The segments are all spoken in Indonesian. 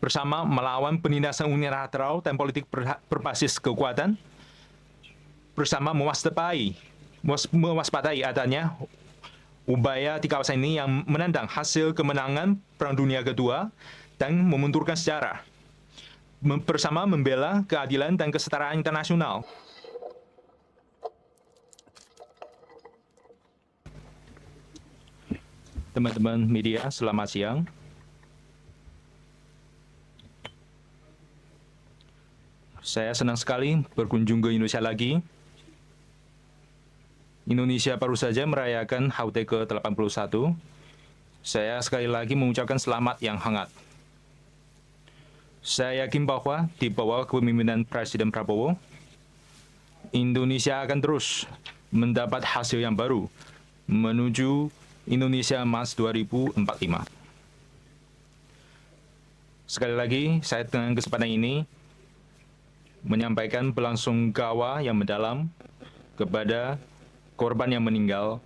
bersama melawan penindasan unilateral dan politik berbasis kekuatan, bersama mewaspadai adanya upaya di kawasan ini yang menandang hasil kemenangan Perang Dunia Kedua dan membenturkan sejarah, bersama membela keadilan dan kesetaraan internasional. Teman-teman media, selamat siang. Saya senang sekali berkunjung ke Indonesia lagi. Indonesia baru saja merayakan HUT ke-81. Saya sekali lagi mengucapkan selamat yang hangat. Saya yakin bahwa di bawah kepemimpinan Presiden Prabowo, Indonesia akan terus mendapat hasil yang baru menuju Indonesia Emas 2045. Sekali lagi, saya dengan kesempatan ini menyampaikan belasungkawa yang mendalam kepada korban yang meninggal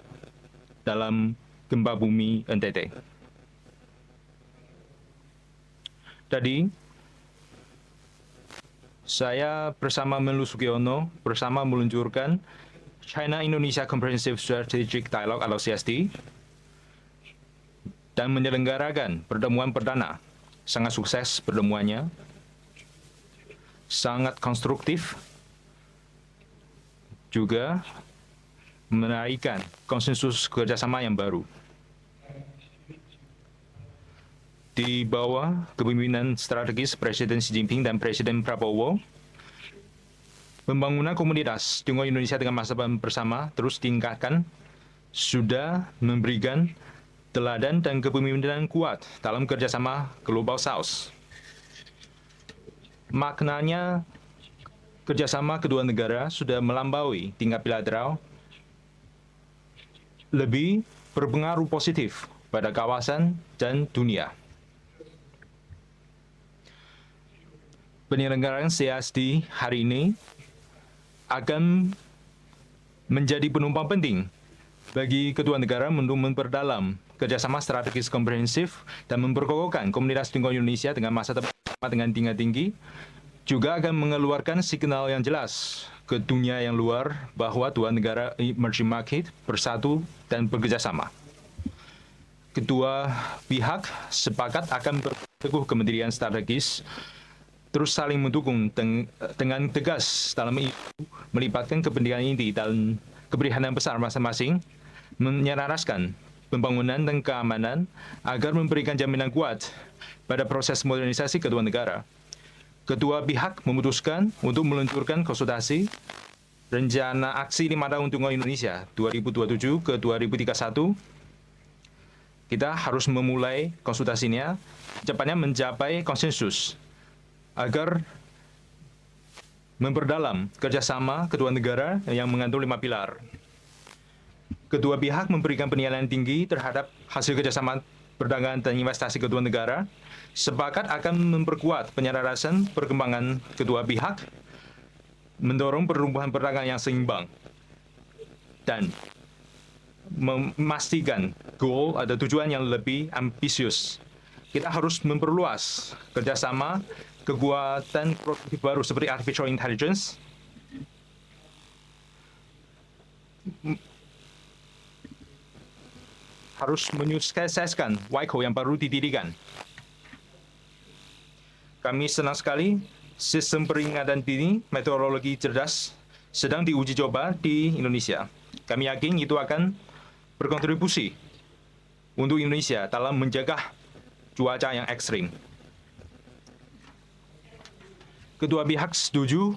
dalam gempa bumi NTT. Tadi, saya bersama Menlu Sugiono bersama meluncurkan China-Indonesia Comprehensive Strategic Dialogue atau CSD dan menyelenggarakan pertemuan perdana. Sangat sukses pertemuannya, sangat konstruktif, juga menaikkan konsensus kerjasama yang baru. Di bawah kepemimpinan strategis Presiden Xi Jinping dan Presiden Prabowo, pembangunan komunitas Tiongkok Indonesia dengan masa depan bersama terus ditingkatkan, sudah memberikan teladan dan kepemimpinan kuat dalam kerjasama Global South. Maknanya, kerjasama kedua negara sudah melampaui tingkat bilateral, lebih berpengaruh positif pada kawasan dan dunia. Penyelenggaraan CSD hari ini akan menjadi penumpang penting bagi kedua negara untuk memperdalam kerjasama strategis komprehensif dan memperkokohkan komunitas Tiongkok Indonesia dengan masa depan dengan tingkat tinggi, juga akan mengeluarkan signal yang jelas ke dunia yang luar bahwa dua negara emerging market bersatu dan bekerjasama. Kedua pihak sepakat akan berteguh kementerian strategis, terus saling mendukung dengan tegas dalam melibatkan kepentingan inti dan keprihatinan besar masing-masing, menyelaraskan pembangunan dan keamanan agar memberikan jaminan kuat pada proses modernisasi kedua negara. Kedua pihak memutuskan untuk meluncurkan konsultasi rencana aksi 5 tahun Tiongkok Indonesia 2027 ke 2031. Kita harus memulai konsultasinya cepatnya mencapai konsensus agar memperdalam kerjasama kedua negara yang mengandung 5 pilar. Kedua pihak memberikan penilaian tinggi terhadap hasil kerjasama perdagangan dan investasi kedua negara, sepakat akan memperkuat penyelarasan perkembangan kedua pihak, mendorong pertumbuhan perdagangan yang seimbang, dan memastikan goal atau tujuan yang lebih ambisius. Kita harus memperluas kerjasama kekuatan produktif baru seperti artificial intelligence, harus menyukseskan WICO yang baru didirikan. Kami senang sekali sistem peringatan dini meteorologi cerdas sedang diuji coba di Indonesia. Kami yakin itu akan berkontribusi untuk Indonesia dalam menjaga cuaca yang ekstrim. Kedua pihak setuju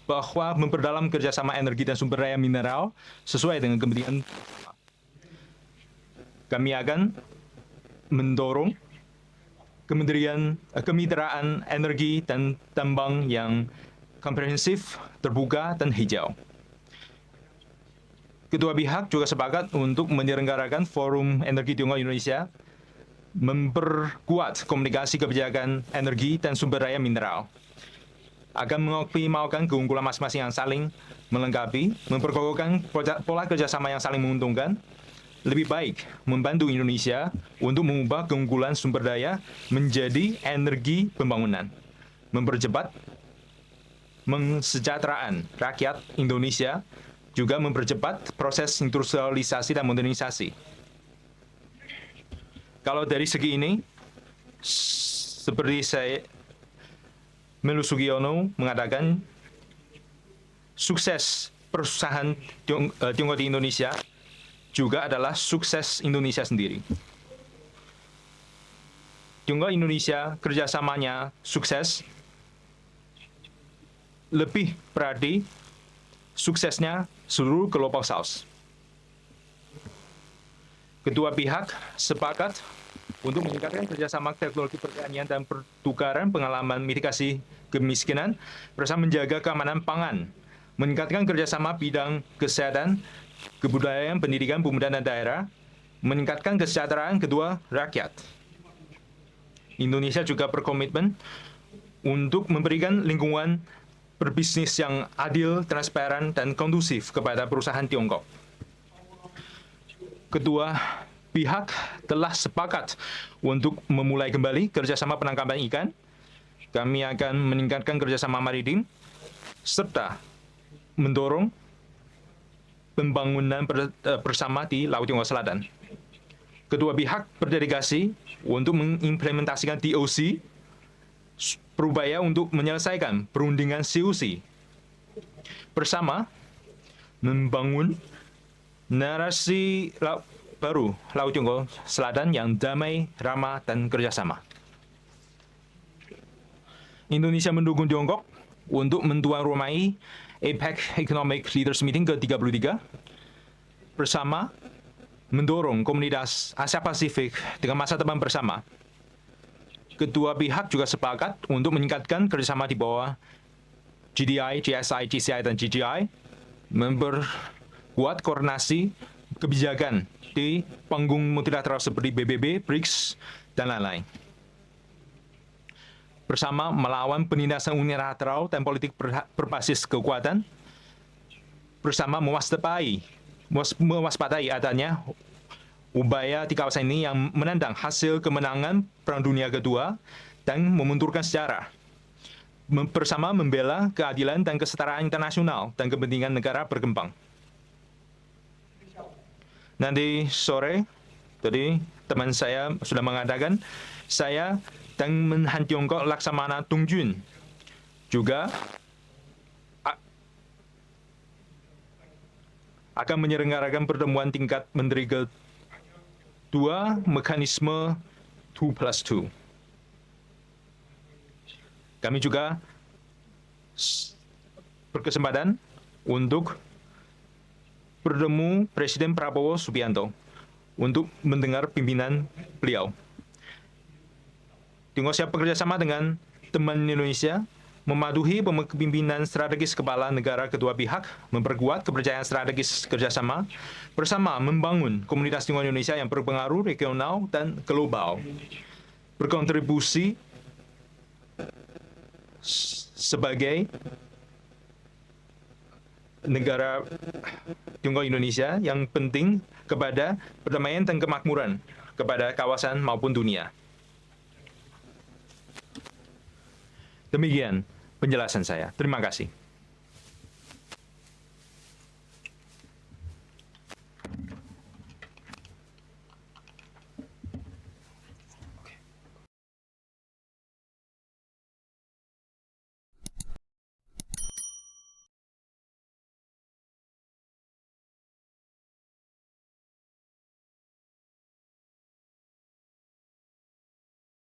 bahwa memperdalam kerjasama energi dan sumber daya mineral sesuai dengan kepentingan. Kami akan mendorong kemitraan energi dan tambang yang komprehensif, terbuka, dan hijau. Kedua pihak juga sepakat untuk menyelenggarakan Forum Energi Tiongkok Indonesia, memperkuat komunikasi kebijakan energi dan sumber daya mineral, akan mengoptimalkan keunggulan masing-masing yang saling melengkapi, memperkokohkan pola kerjasama yang saling menguntungkan, lebih baik membantu Indonesia untuk mengubah keunggulan sumber daya menjadi energi pembangunan, mempercepat mensejahteraan rakyat Indonesia, juga mempercepat proses industrialisasi dan modernisasi. Kalau dari segi ini, seperti saya Melu Sugiono mengatakan, sukses perusahaan Tiongkok di Indonesia juga adalah sukses Indonesia sendiri. Tiongkok Indonesia kerjasamanya sukses, lebih berarti suksesnya seluruh Global South. Kedua pihak sepakat untuk meningkatkan kerjasama teknologi pertanian dan pertukaran pengalaman mitigasi kemiskinan, bersama menjaga keamanan pangan, meningkatkan kerjasama bidang kesehatan, kebudayaan, pendidikan, pemuda dan daerah, meningkatkan kesejahteraan kedua rakyat. Indonesia juga berkomitmen untuk memberikan lingkungan berbisnis yang adil, transparan, dan kondusif kepada perusahaan Tiongkok. Kedua pihak telah sepakat untuk memulai kembali kerjasama penangkapan ikan. Kami akan meningkatkan kerjasama maritim, serta mendorong pembangunan bersama di Laut Tiongkok Selatan. Kedua pihak berdedikasi untuk mengimplementasikan TOC, berupaya untuk menyelesaikan perundingan COC, bersama membangun narasi baru Laut Tiongkok Selatan yang damai, ramah, dan kerjasama. Indonesia mendukung Tiongkok untuk mentuan rumai APEC Economic Leaders Meeting ke-33, bersama mendorong komunitas Asia Pasifik dengan masa depan bersama. Kedua pihak juga sepakat untuk meningkatkan kerjasama di bawah GDI, GSI, GCI, dan GGI, memperkuat koordinasi kebijakan di panggung multilateral seperti PBB, BRICS, dan lain-lain. Bersama melawan penindasan unilateral dan politik berbasis kekuatan, bersama mewaspadai adanya upaya di kawasan ini yang menandang hasil kemenangan Perang Dunia Kedua dan membenturkan sejarah, bersama membela keadilan dan kesetaraan internasional dan kepentingan negara berkembang. Nanti sore, tadi teman saya sudah mengatakan, saya dan Menhan Tiongkok Laksamana Tungjun juga akan menyelenggarakan pertemuan tingkat Menteri kedua mekanisme 2+2. Kami juga berkesempatan untuk bertemu Presiden Prabowo Subianto untuk mendengar pimpinan beliau. Tiongkok siap bekerjasama dengan teman Indonesia, mematuhi kepemimpinan strategis kepala negara kedua pihak, memperkuat kepercayaan strategis kerjasama, bersama membangun komunitas Tiongkok Indonesia yang berpengaruh regional dan global, berkontribusi sebagai negara Tiongkok Indonesia yang penting kepada perdamaian dan kemakmuran kepada kawasan maupun dunia. Demikian penjelasan saya. Terima kasih.